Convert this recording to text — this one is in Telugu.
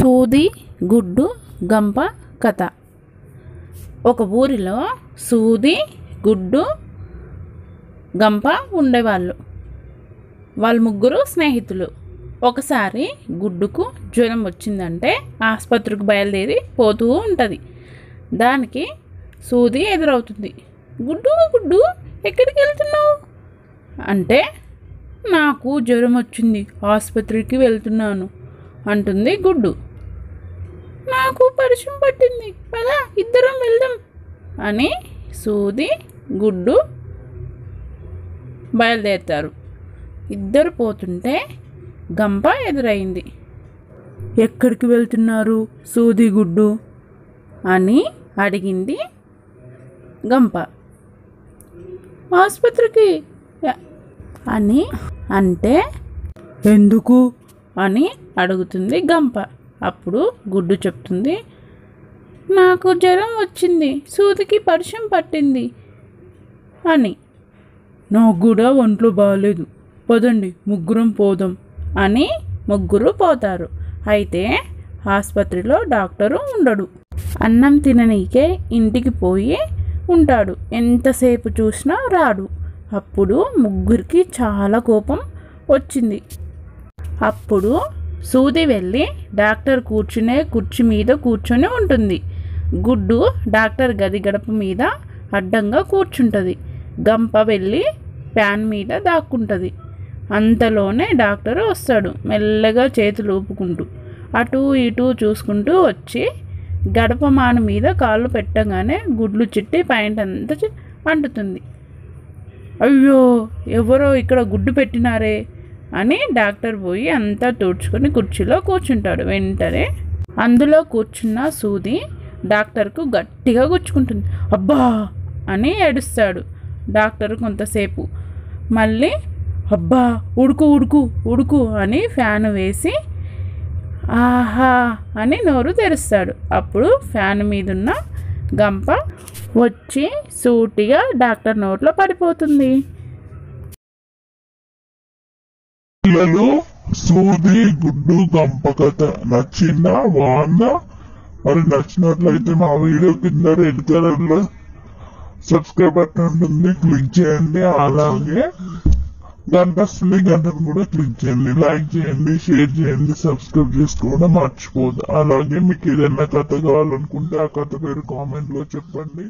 సూది గుడ్డు గంప కథ. ఒక ఊరిలో సూది గుడ్డు గంప ఉండేవాళ్ళు. వాళ్ళు ముగ్గురు స్నేహితులు. ఒకసారి గుడ్డుకు జ్వరం వచ్చిందంటే ఆసుపత్రికి బయలుదేరి పోతూ ఉంటుంది. దానికి సూది ఎదురవుతుంది. గుడ్డు గుడ్డు ఎక్కడికి వెళ్తున్నావు అంటే, నాకు జ్వరం వచ్చింది, ఆసుపత్రికి వెళ్తున్నాను అంటుంది గుడ్డు. నాకు పరిచయం పట్టింది, పదా ఇద్దరం వెళ్దాం అని సూది గుడ్డు బయలుదేరుతారు. ఇద్దరు పోతుంటే గంప ఎదురైంది. ఎక్కడికి వెళ్తున్నారు సూది గుడ్డు అని అడిగింది గంప. ఆసుపత్రికి అని అంటే, ఎందుకు అని అడుగుతుంది గంప. అప్పుడు గుడ్డు చెప్తుంది, నాకు జ్వరం వచ్చింది, సూదికి పరిచయం పట్టింది అని. నాకు కూడా ఒంట్లో బాగాలేదు, పదండి ముగ్గురం పోదాం అని ముగ్గురు పోతారు. అయితే ఆసుపత్రిలో డాక్టరు ఉండడు. అన్నం తిననీకే ఇంటికి పోయి ఉంటాడు. ఎంతసేపు చూసినా రాడు. అప్పుడు ముగ్గురికి చాలా కోపం వచ్చింది. అప్పుడు సూది వెళ్ళి డాక్టర్ కూర్చునే కుర్చీ మీద కూర్చొని ఉంటుంది. గుడ్డు డాక్టర్ గది గడప మీద అడ్డంగా కూర్చుంటుంది. గంప వెళ్ళి ఫ్యాన్ మీద దాక్కుంటుంది. అంతలోనే డాక్టర్ వస్తాడు. మెల్లగా చేతులు ఊపుకుంటూ అటు ఇటు చూసుకుంటూ వచ్చి గడప మాను మీద కాళ్ళు పెట్టగానే గుడ్లు చిట్టి పాయింట్ అంతా అంటుతుంది. అయ్యో, ఎవరో ఇక్కడ గుడ్డు పెట్టినారే అని డాక్టర్ పోయి అంతా తుడుచుకొని కుర్చీలో కూర్చుంటాడు. వెంటనే అందులో కూర్చున్న సూది డాక్టర్కు గట్టిగా గుచ్చుకుంటుంది. అబ్బా అని ఏడుస్తాడు. డాక్టర్ కొంతసేపు మళ్ళీ అబ్బా ఉడుకు ఉడుకు ఉడుకు అని ఫ్యాన్ వేసి ఆహా అని నోరు తెరుస్తాడు. అప్పుడు ఫ్యాన్ మీదున్న గంప వచ్చి సూటిగా డాక్టర్ నోట్లో పడిపోతుంది. పిల్లలు, సూది గుడ్డు గంప కథ నచ్చిందా, బాగుందా? మరి నచ్చినట్లయితే మా వీడియో కింద రెడ్ కలర్ లో సబ్స్క్రైబ్ బటన్ ఉంటుంది, క్లిక్ చేయండి. అలాగే గంట వస్తుంది, గంటను కూడా క్లిక్ చేయండి. లైక్ చేయండి, షేర్ చేయండి, సబ్స్క్రైబ్ చేసుకోవడం మర్చిపోదు. అలాగే మీకు ఏదైనా కథ కావాలనుకుంటే ఆ కథ పేరు కామెంట్ లో చెప్పండి.